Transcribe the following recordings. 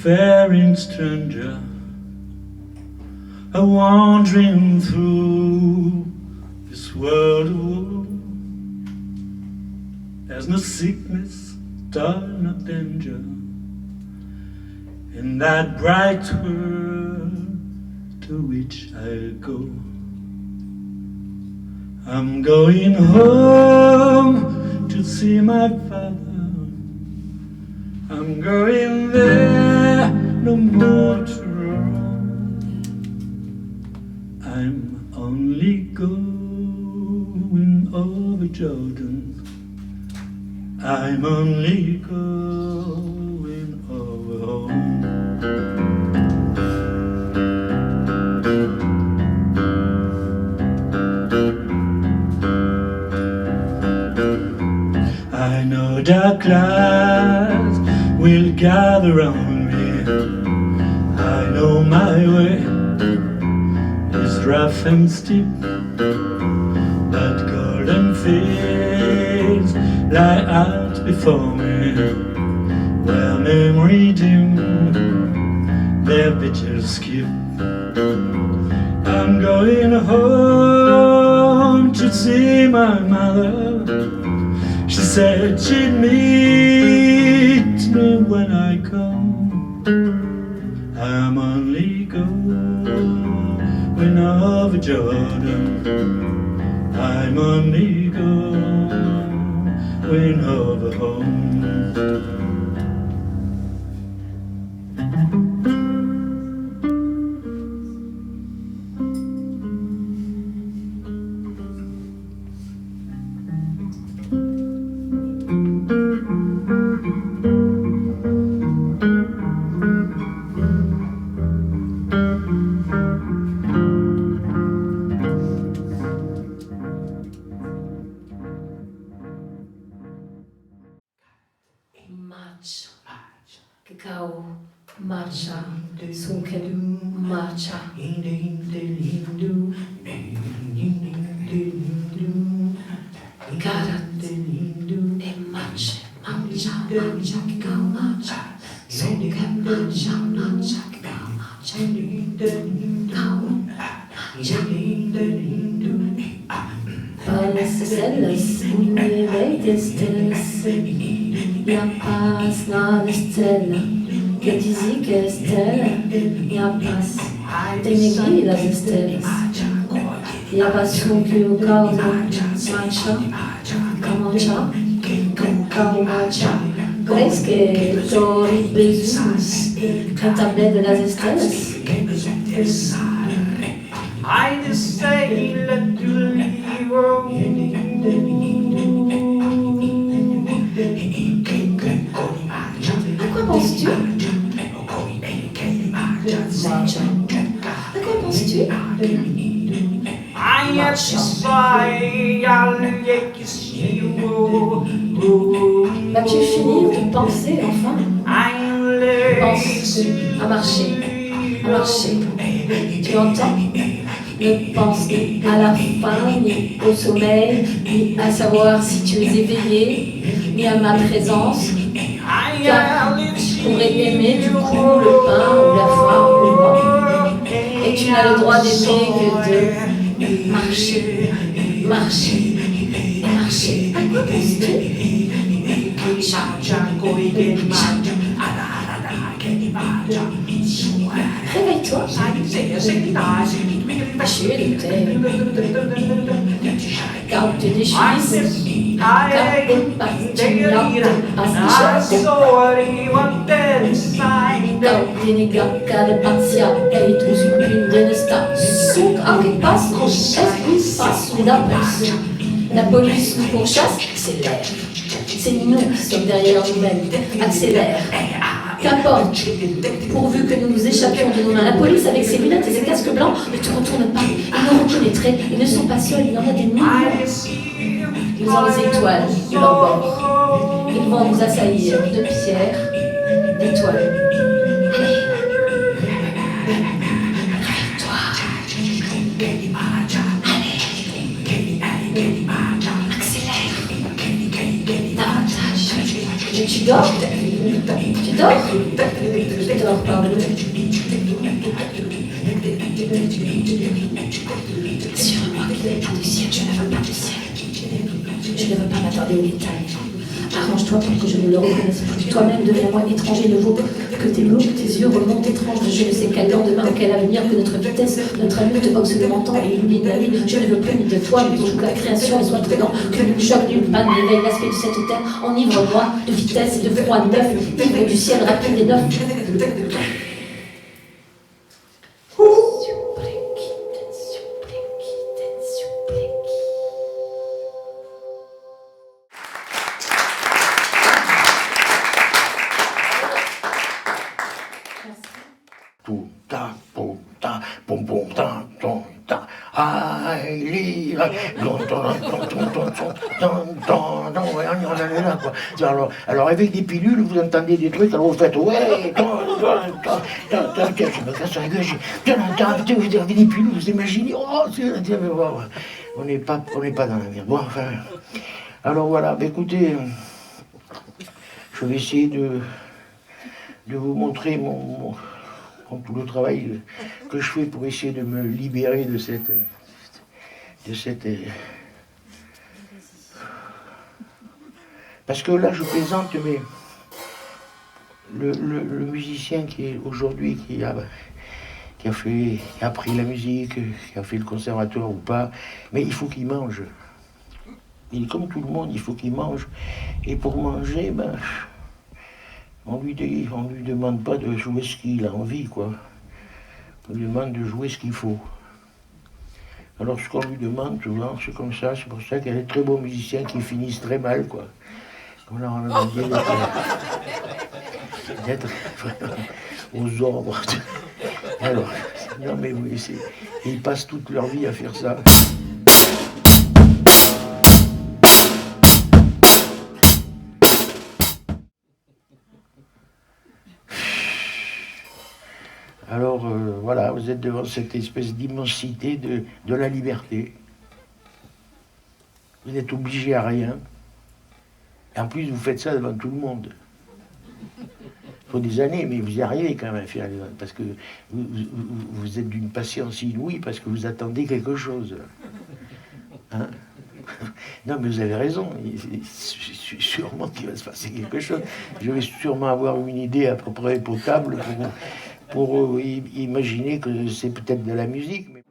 Faring stranger, a wandering through this world of woe. There's no sickness, star, no danger in that bright world to which I'll go. I'm going home to see my father. I'm going there, no more to roam. I'm only going over Jordan. I'm only going over home. I know dark clouds will gather round me. I know my way is rough and steep, but golden fields lie out before me, where memory dim their vigils keep. I'm going home to see my mother. She said she'd meet me when I come. I'm only going over Jordan. I'm only going over home. Cacao, matcha, sunken, matcha. Karat, matcha, matcha, matcha, cacao, matcha. Sunken, matcha, matcha, cacao, matcha. Alles ist alles, die Welt ist alles. Ja, pas, nada stella, que dizia que é estela. Ja, pas, tem ninguém das estrelas. Ja, pas, com que o calmo, matcha, camocha, cacao, matcha. Parece que estou beijos, cantabile das estrelas. I just say let you leave. À quoi penses-tu? Marcia. À quoi penses-tu? I have to say I'll get you see. Vas-tu finir de penser enfin? Pense à marcher, à marcher. Tu entends? Ne pense ni à la fin, ni au sommeil, ni à savoir si tu es éveillé, ni à ma présence. Car tu pourrais aimer du coup le pain ou la faim ou moi. Et tu n'as le droit d'aimer que de marcher, marcher et marcher. À quoi penses-tu? Réveille-toi. Car tu déchuisses. Car cada patia ei tu supplinde sta suk anche passo passo da passo. La police nous pourchasse, accélère. C'est nous qui sommes derrière nous-mêmes. Accélère. Qu'importe, pourvu que nous nous échappions de nos mains. La police, avec ses lunettes et ses casques blancs, ne te retourne pas. Ils nous reconnaîtraient. Ils ne sont pas seuls, il y en a des millions. Ils ont les étoiles de leur bord. Ils vont nous assaillir de pierres, d'étoiles. Allez, réveille-toi. Allez, accélère. Davantage. Mais tu dors? Tu dors? Tu dors, pardon. Assure-moi qu'il n'y a pas de ciel, je ne veux pas de ciel. Je ne veux pas m'attarder aux détails. Arrange-toi pour que je ne le reconnaisse plus. Toi-même deviens-moi étranger, ne vaut que tes mots, tes yeux remontent étranges de je ne sais quel lendemain ou quel avenir, que notre vitesse, notre amour te boxe le menton et illumine la nuit. Je ne veux plus ni de toi, ni de la création, et soit présent, que le choc d'une panne réveille l'aspect de cette terre. Enivre-moi de vitesse et de froid neuf, ivre du ciel rapide et neuf. Alors avec des pilules, vous entendez des trucs, alors vous faites ouais, je me casse la gueule, vous avez des pilules, vous imaginez, oh, on n'est pas dans la merde. Bon, enfin, alors voilà, écoutez, je vais essayer de vous montrer tout le travail que je fais pour essayer de me libérer de cette parce que là je plaisante, mais le musicien qui est aujourd'hui, qui a appris la musique, qui a fait le conservatoire ou pas, mais il faut qu'il mange. Il est comme tout le monde, il faut qu'il mange. Et pour manger, ben, on lui demande pas de jouer ce qu'il a envie, quoi. On lui demande de jouer ce qu'il faut. Alors ce qu'on lui demande souvent, c'est comme ça, c'est pour ça qu'il y a des très bons musiciens qui finissent très mal, quoi. On leur a dit d'être vraiment aux ordres. Alors, non mais oui, ils passent toute leur vie à faire ça. Alors voilà, vous êtes devant cette espèce d'immensité de la liberté. Vous n'êtes obligé à rien. Et en plus, vous faites ça devant tout le monde. Il faut des années, mais vous y arrivez quand même à faire, parce que vous êtes d'une patience inouïe, parce que vous attendez quelque chose. Hein? Non, mais vous avez raison, sûrement qu'il va se passer quelque chose. Je vais sûrement avoir une idée à peu près potable pour imaginer que c'est peut-être de la musique. Mais...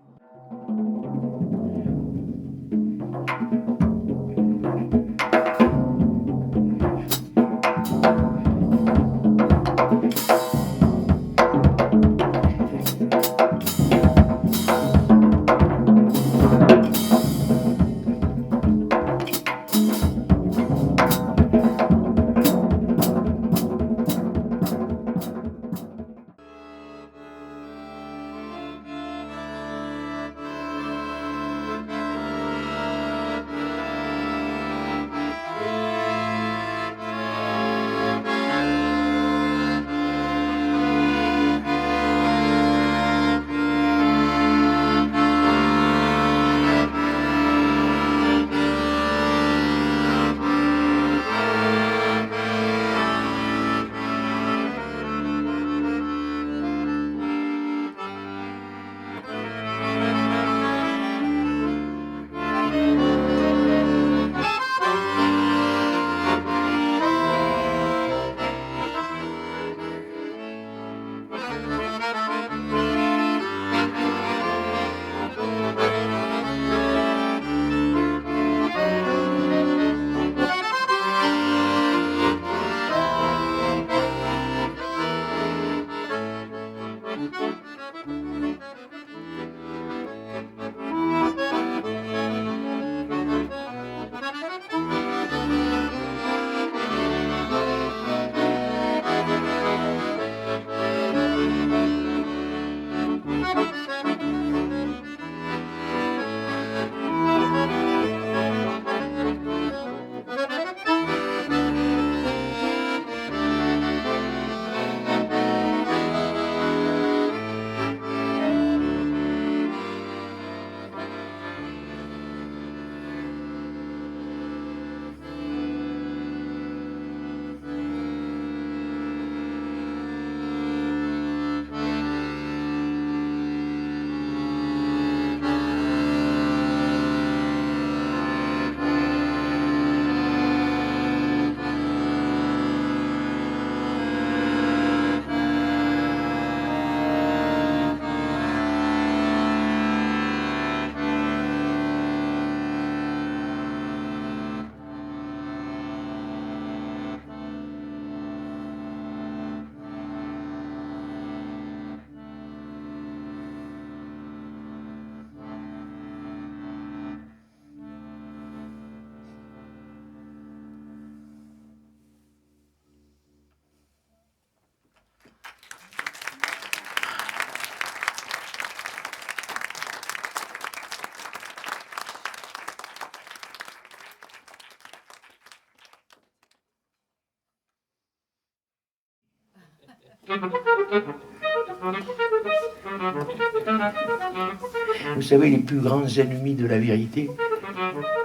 Vous savez, les plus grands ennemis de la vérité,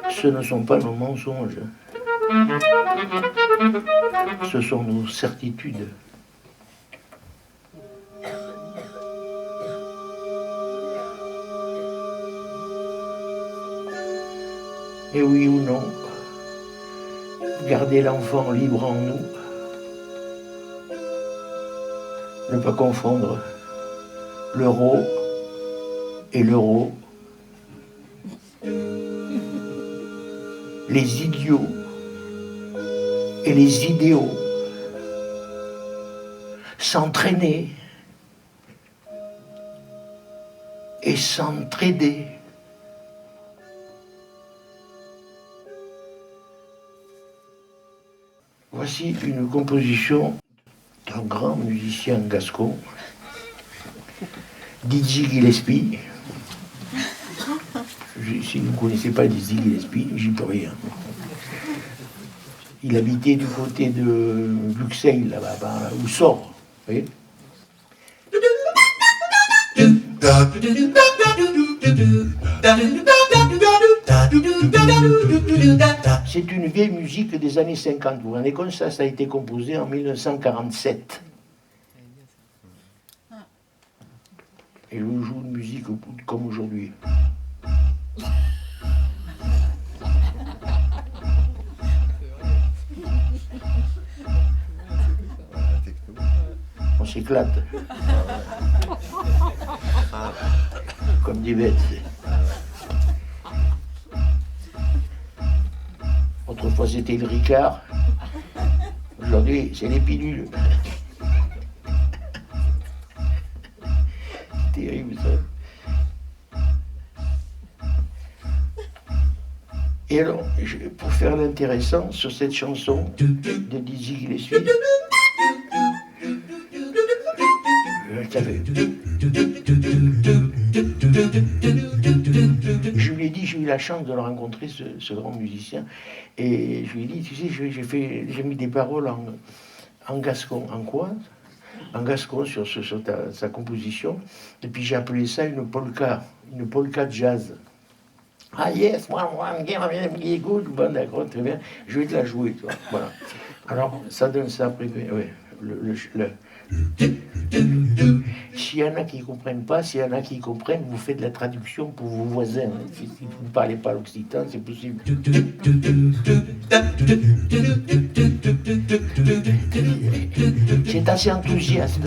ce ne sont pas nos mensonges, ce sont nos certitudes. Et oui ou non, garder l'enfant libre en nous, ne pas confondre l'euro et l'euro, les idiots et les idéaux, s'entraîner et s'entraider. Voici une composition d'un grand musicien gascon, Dizzy Gillespie. Si vous ne connaissez pas Dizzy Gillespie, j'y peux rien. Il habitait du côté de Luxeuil, là-bas, où sort, vous voyez. C'est une vieille musique des années 50. Vous vous rendez compte, ça a été composé en 1947. Et je joue une musique comme aujourd'hui. On s'éclate. Comme des bêtes. Autrefois c'était le Ricard. Aujourd'hui c'est les pilules. C'est terrible ça. Et alors, pour faire l'intéressant sur cette chanson de Dizzy Gillespie, je lui ai dit, j'ai eu la chance de le rencontrer, ce grand musicien, et je lui ai dit, tu sais, j'ai mis des paroles en gascon, en quoi? En gascon sur sa composition, et puis j'ai appelé ça une polka jazz. Ah yes, moi, écoute, bon d'accord, très bien, je vais te la jouer, tu vois, voilà. Alors, ça donne ça après, oui, S'il y en a qui ne comprennent pas, s'il y en a qui comprennent, vous faites de la traduction pour vos voisins. Si vous ne parlez pas l'occitan, c'est possible. C'est assez enthousiaste.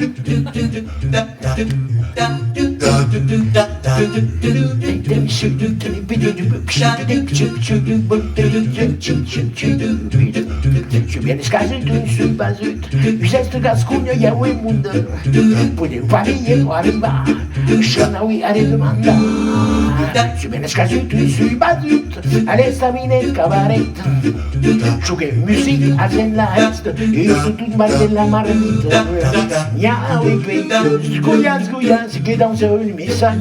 Je suis bien escasé, tu ne suis pas zut. Geste gascogno, yaoui mundo. Puede pariller o arriba. Shanawi are demanda. Je suis bien escasé, tu ne suis pas zut. Allez, stamine, cabaret. Jouer musique, à la reste. Et surtout mal de la marmite. Yaoui pays. Sgouya, c'est que dans une message.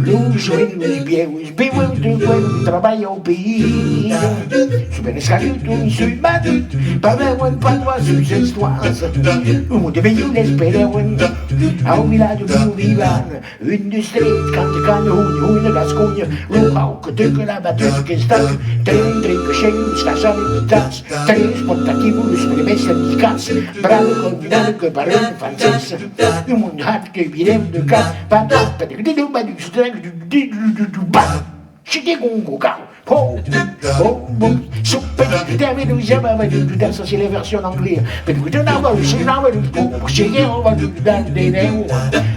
L'eau jouer, l'eau bien, je travaille au pays. Je suis bien escasé, tu ne suis pas zut. Pas même pas toi, sur cette histoire. Un devenu l'espérer au village de Vivan, une du street, quand une gascogne, le rauc de que la batteuse qui stack, un trick chez nous, scassant les tasses, très spontativus, les messes efficaces, bravo combinal que par une française, un monde hâte que birem de cas, pas de du strength, du bas, chiquet gongo, oh, super, termine, ça c'est les versions en anglais. Mais vous donnez un peu, c'est un peu, pour chier, on va du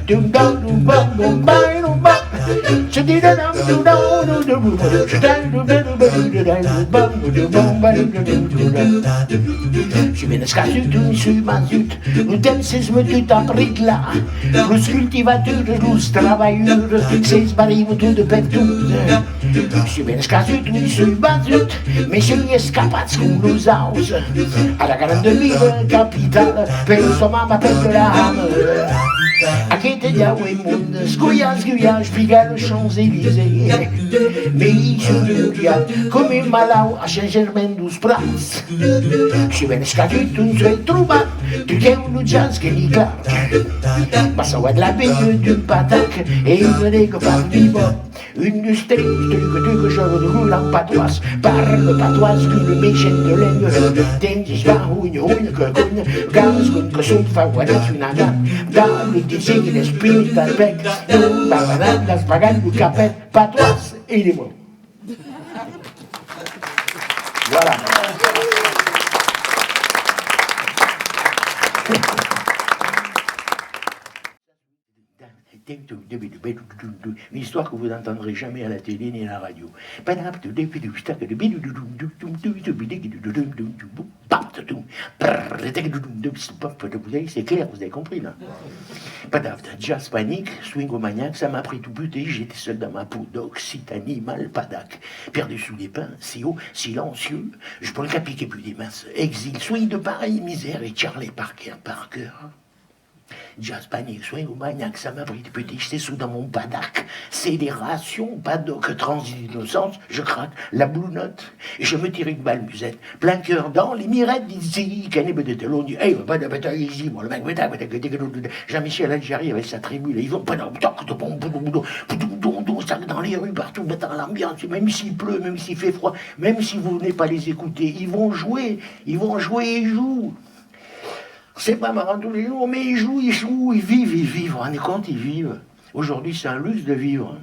je suis bien escassé, tu me suis mazut. Le thème c'est me tu t'apprêtes là. Le cultivateur, le travailleur, c'est barrières tout de pertude. Je suis bien escassé, tu me suis mazut. Mais je suis escapé comme nous aus. À la grande ville capitale, per insomma m'appelle la âme. A quitte diao e monde, scoias guiage, piga le Champs-Élysées. Mei Julia, come malau a Saint-Germain-dos-Prats. Si ben scadut un suel trobat, tu che un jazz che ni clar. Passau ad la veille d'un patac et une règle par vivant. Une du steak, que je roule en patoise, parle patoise qu'une méchante de laine, tendis va une que cogne, gaz que son favorite une aga, dans le disque qui l'esprit avec, une babanade, la spagade du capet, patoise et les mots. Voilà. Une histoire que vous n'entendrez jamais à la télé ni à la radio. C'est clair, vous avez compris là. Jazz panique, swing maniaque, ça m'a pris tout buté, j'étais seul dans ma peau d'Occitanie, mal padac. Perdu sous les pins, si haut, silencieux, je pourrais qu'appliquer plus des masses. Exil, swing de pareille misère et Charlie Parker. Jazz panique, soin ou maniaque, ça m'abrite petit, j'étais sous dans mon padac. Célération, padoc, transit d'innocence, je craque la blue note, et je me tire une balle musette, plein cœur dans les mirettes d'ici, canébé de telon, hey, pas de bataille ici, bon, le mec, Jean-Michel Algérie avec sa tribu, là, ils vont pas dans les rues, partout, dans l'ambiance, même s'il pleut, même s'il fait froid, même si vous venez pas les écouter, ils vont jouer, ils jouent. C'est pas marrant tous les jours, mais ils jouent, ils vivent. Vous vous rendez compte, ils vivent. Aujourd'hui, c'est un luxe de vivre.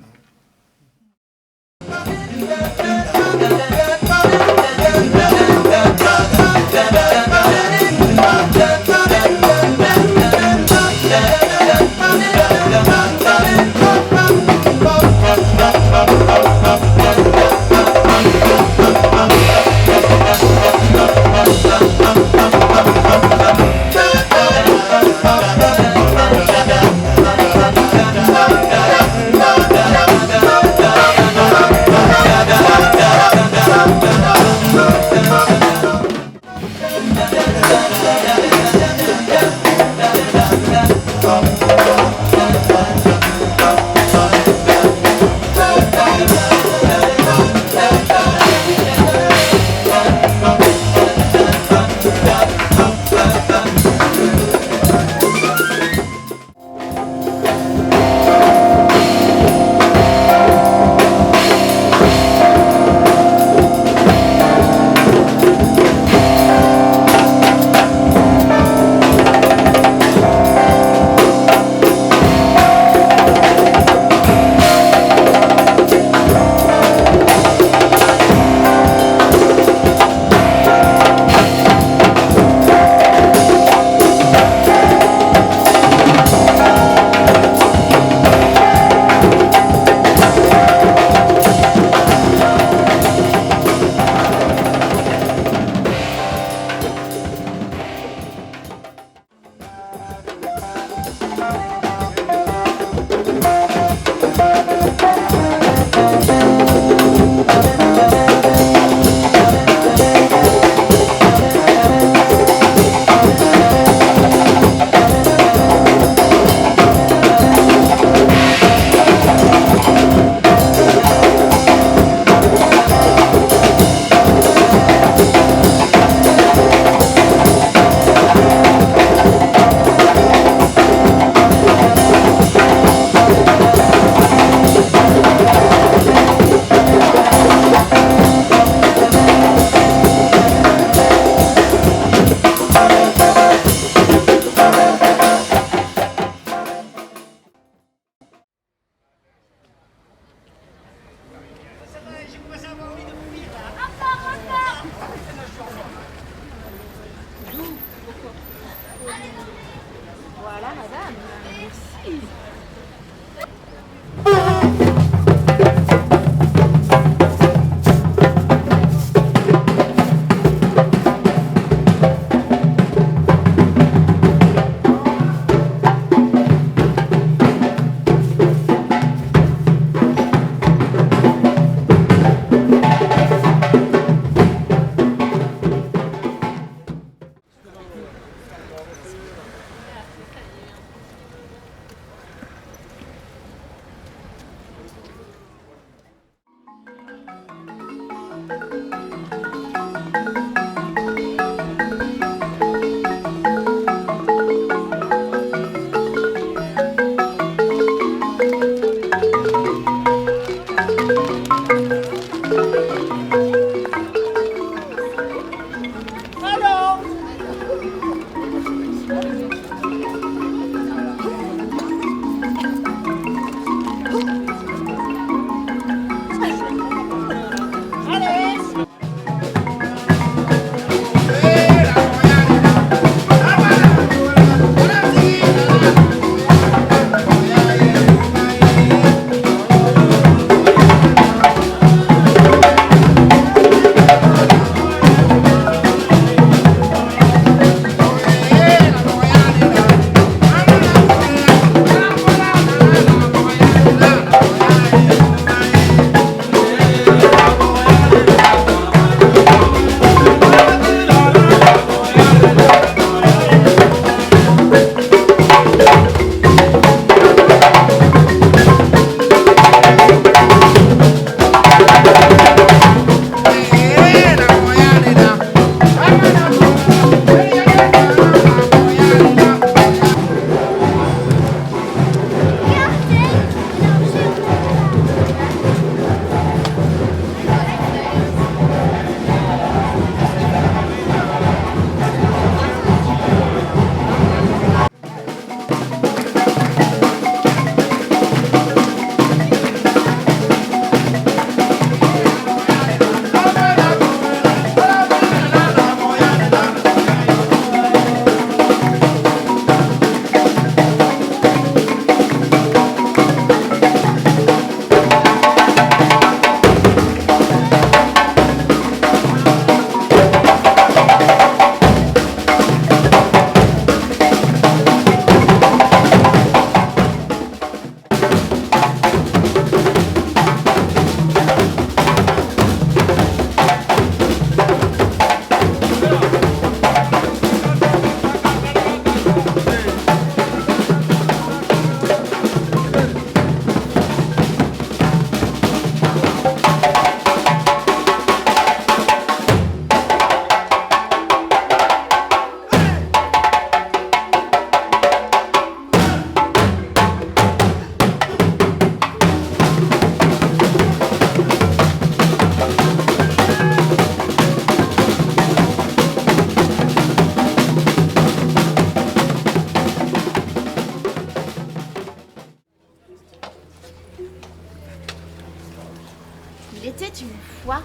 Il était une fois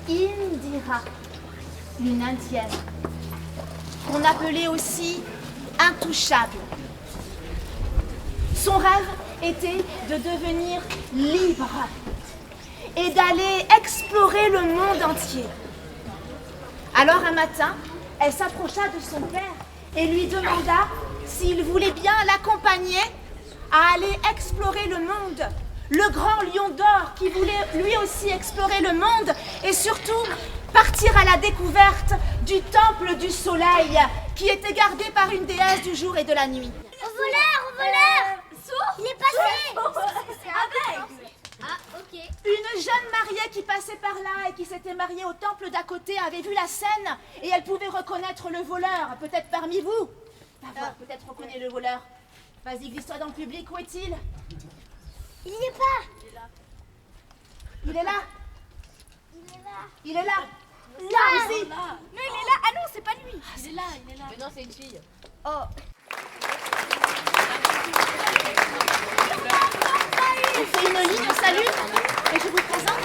Indira, une indienne, qu'on appelait aussi intouchable. Son rêve était de devenir libre et d'aller explorer le monde entier. Alors un matin, elle s'approcha de son père et lui demanda s'il voulait bien l'accompagner à aller explorer le monde. Le grand lion d'or qui voulait lui aussi explorer le monde et surtout partir à la découverte du temple du soleil qui était gardé par une déesse du jour et de la nuit. Au voleur Il est passé. C'est aveugle. Ah, ok. Une jeune mariée qui passait par là et qui s'était mariée au temple d'à côté avait vu la scène et elle pouvait reconnaître le voleur, peut-être parmi vous. Va voir, peut-être reconnaît le voleur. Vas-y, glisse-toi dans le public, où est-il? Il n'y est pas. Il est là. Il est là. Il est là. Là aussi. Non, il est là. Ah non, c'est pas lui. Il est là, il est là. Mais non, c'est une fille. Oh. On fait une ligne, on salue et je vous présente.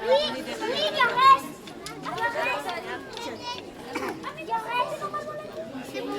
Oui, il en reste. Il en reste. C'est bon.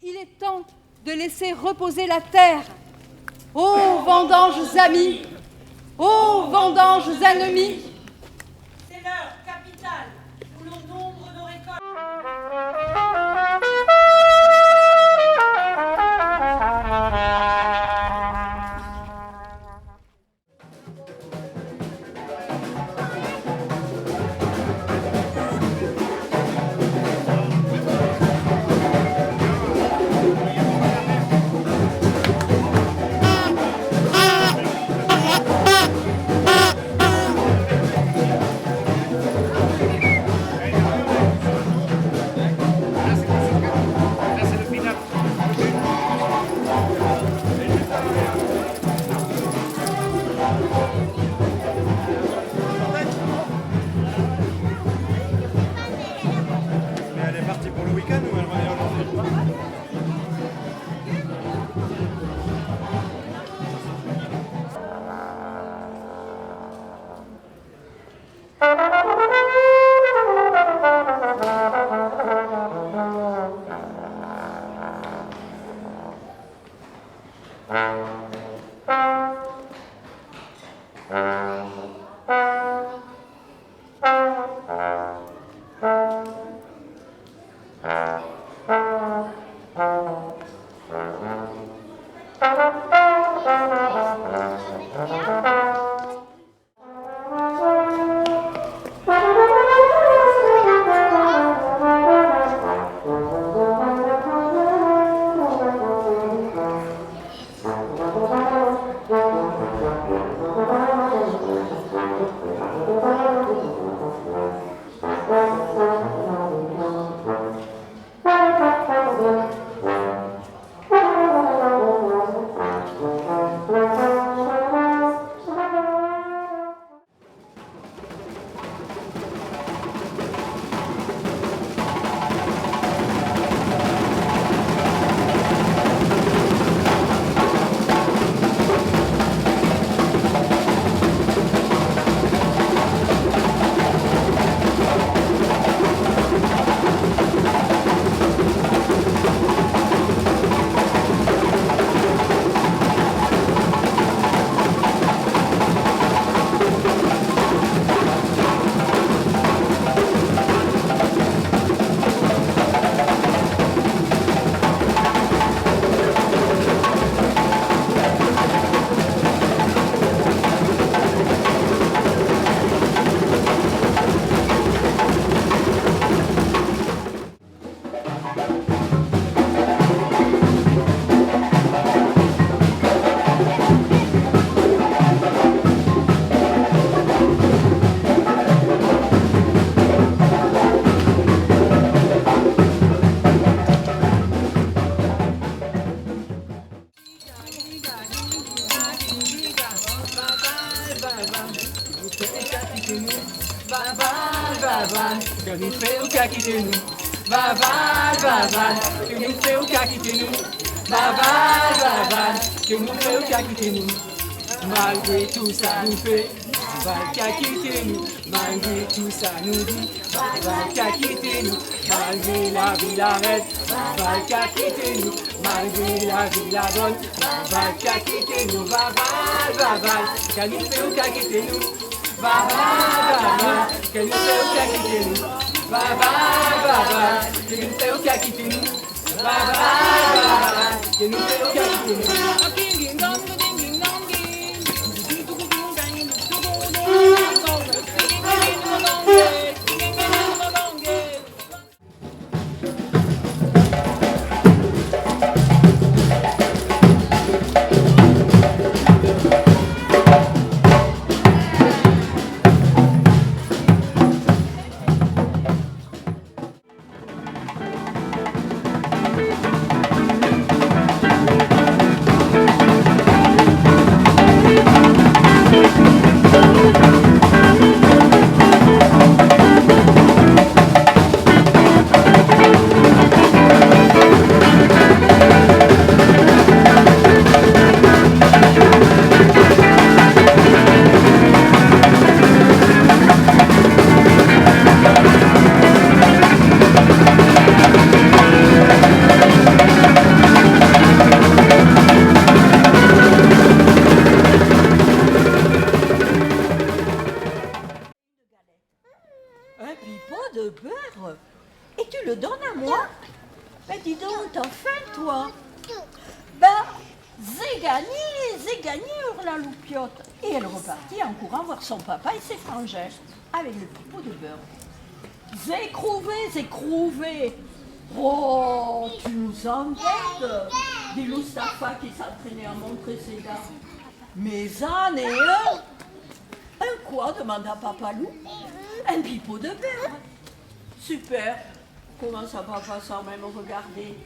Il est temps de laisser reposer la terre. Ô vendanges amis, ô vendanges ennemis. C'est l'heure capitale où l'on nombre nos récoltes. nous fait au cas quitter nous. Baval, que nous fait au cas quitter nous. Baval, que nous fait au cas quitter nous. Malgré tout ça nous fait, Baval qu'à quitter nous. Malgré tout ça nous dit, Baval qu'à quitter nous. Malgré la vie l'arrête, Baval qu'à quitter nous. Malgré la vie la bonne, Baval qu'à quitter nous. Baval, qu'à nous fait au cas quitter nous. Baval, que nous fait au cas quitter nous. Baval, que nous fait au cas quitter nous. Baval, que nous fait au cas quitter nous. Un pipeau de beurre? Et tu le donnes à moi? Ben dis donc, t'as faim, toi? Ben, j'ai gagné, hurla Loupiote. Et elle repartit en courant voir son papa et ses frangins avec le pipeau de beurre. J'ai crouvé. Oh, tu nous embêtes, dit Loustapha qui s'entraînait à montrer ses dents. Mais en est un. Un quoi? Demanda Papa Loup. Un pipeau de beurre. Super. Comment ça, papa, sans même regarder?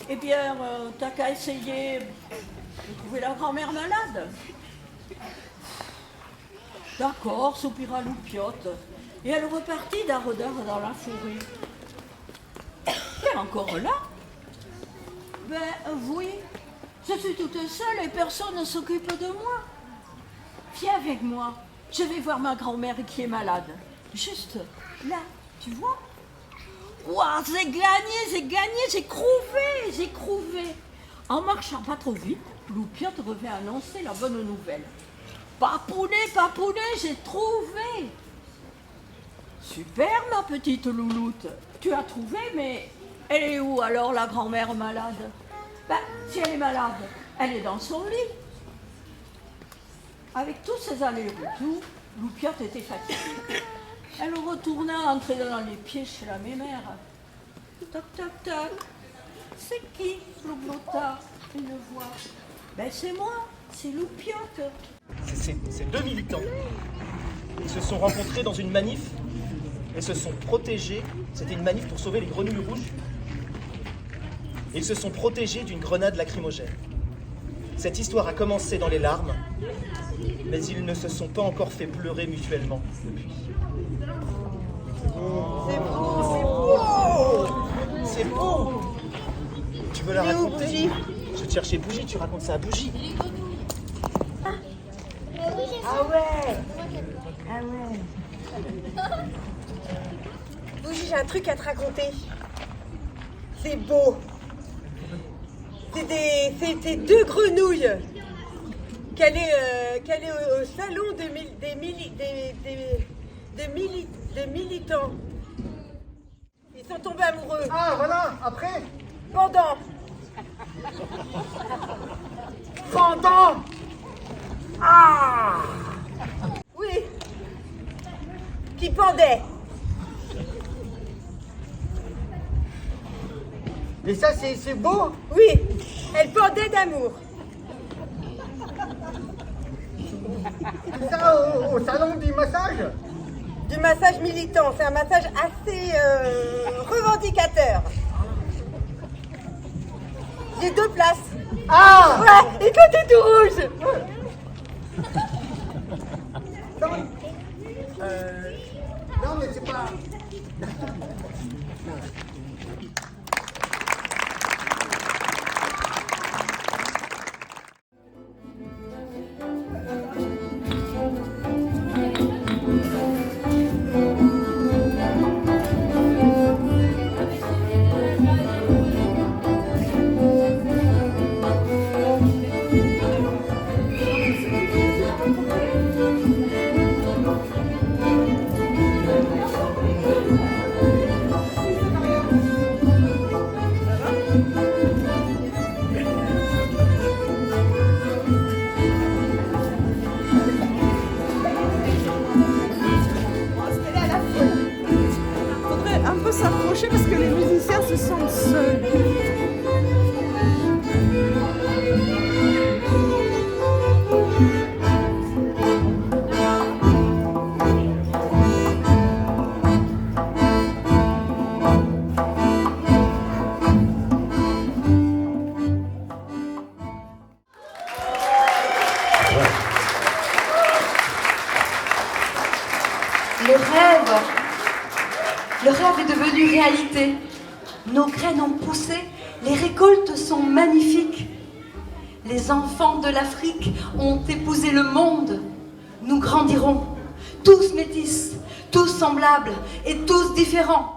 Eh bien, t'as qu'à essayer de trouver la grand-mère malade. D'accord, soupira Loupiote. Et elle repartit d'ardeur dans la forêt. T'es encore là? Ben oui, je suis toute seule et personne ne s'occupe de moi. Viens avec moi, je vais voir ma grand-mère qui est malade. Juste là, tu vois? Ouah, j'ai gagné, j'ai crouvé. En marchant pas trop vite, Loupiote revint annoncer la bonne nouvelle. Papounet, j'ai trouvé. Super, ma petite louloute. Tu as trouvé, mais elle est où alors, la grand-mère malade? Ben, si elle est malade, elle est dans son lit. Avec tous ces allers-retours, Loupiote était fatiguée. Elle retourna entrer dans les pieds chez la mémère. Toc, toc, toc. C'est qui, Loublota? Une voix. Ben, c'est moi, c'est Loupiote. C'est deux militants. Ils se sont rencontrés dans une manif et se sont protégés. C'était une manif pour sauver les grenouilles rouges. Ils se sont protégés d'une grenade lacrymogène. Cette histoire a commencé dans les larmes, mais ils ne se sont pas encore fait pleurer mutuellement depuis. C'est beau. Tu veux la raconter? Je vais te chercher Bougie, tu racontes ça à Bougie. Ah ouais. Bougie, j'ai un truc à te raconter. C'est beau. C'était deux grenouilles qui allaient au salon des militants. Ils sont tombés amoureux. Ah voilà, après? Pendant. Ah. Oui. Qui pendait. Mais ça, c'est beau. Oui, elle pendait d'amour. Ça, au salon du massage? Du massage militant, c'est un massage assez revendicateur. J'ai 2 places. Ah Ouais, et toi t'es tout rouge. Non, mais c'est pas... S'approcher parce que les musiciens se sentent seuls. Le rêve est devenu réalité. Nos graines ont poussé, les récoltes sont magnifiques. Les enfants de l'Afrique ont épousé le monde. Nous grandirons, tous métis, tous semblables et tous différents.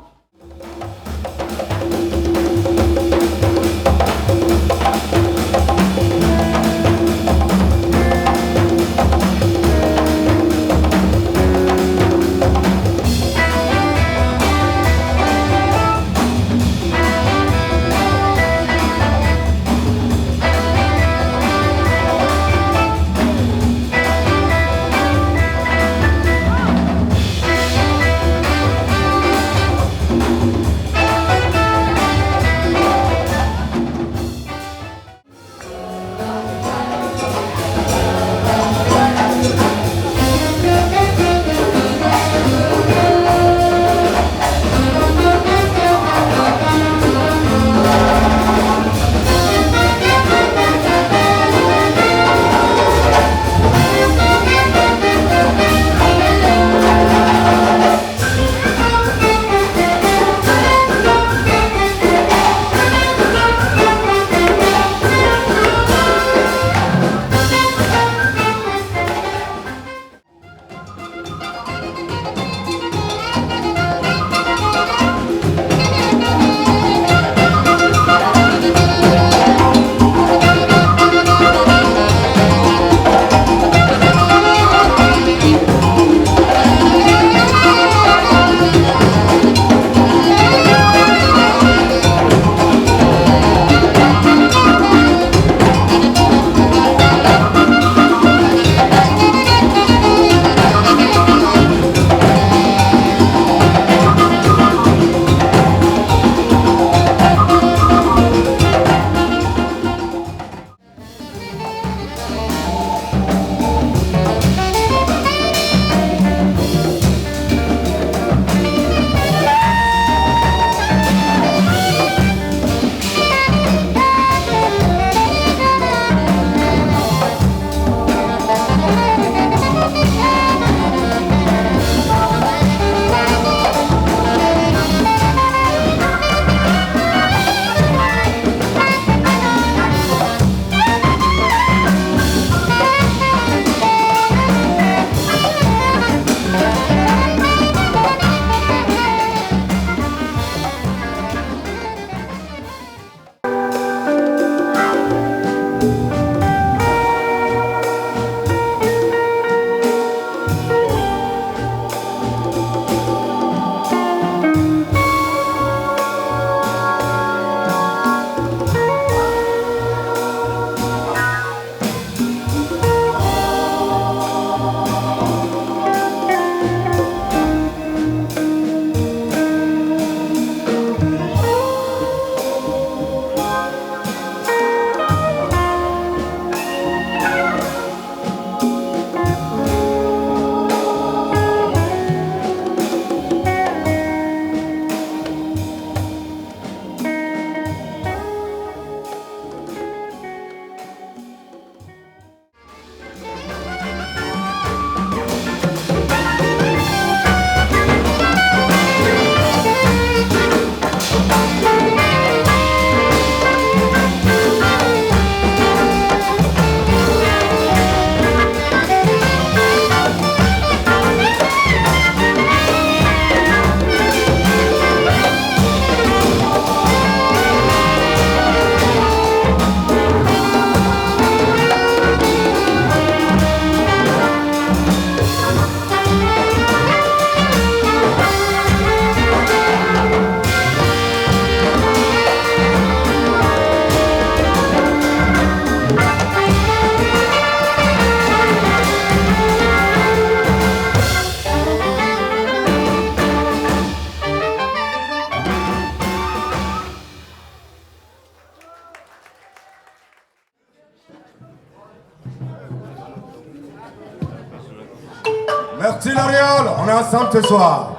C'est l'Ariole, on est ensemble ce soir.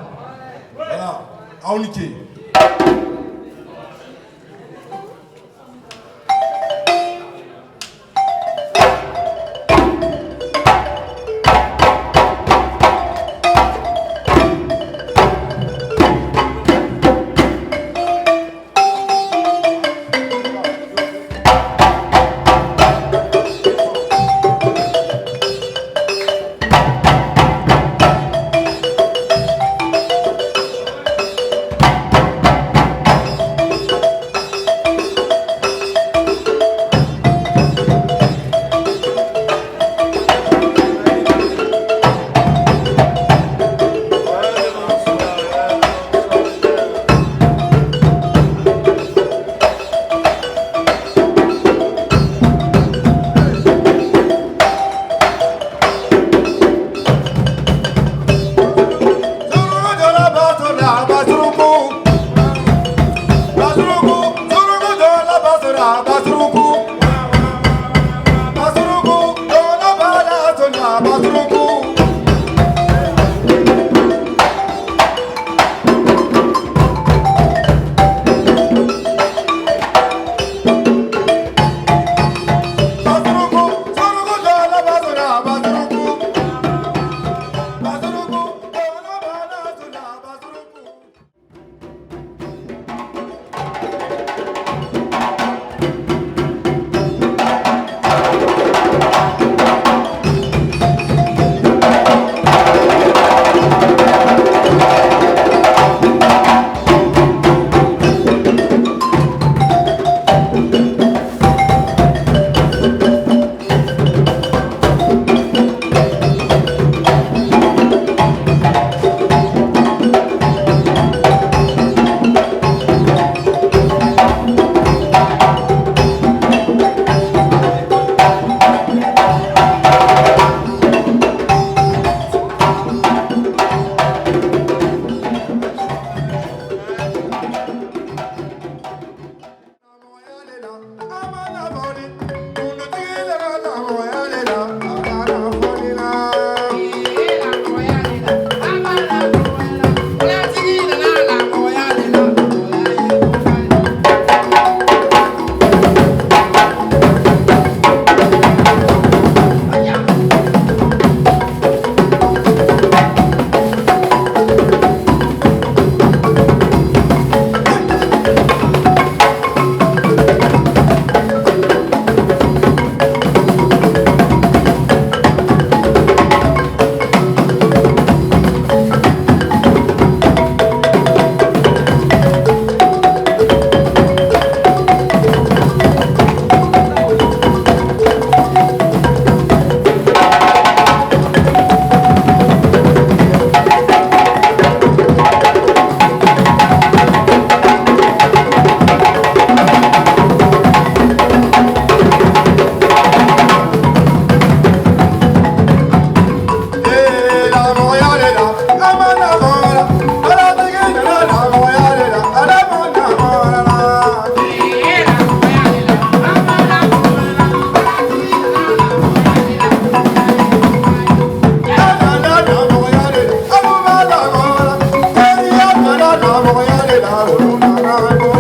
Voilà, à Oniki. Moyale la,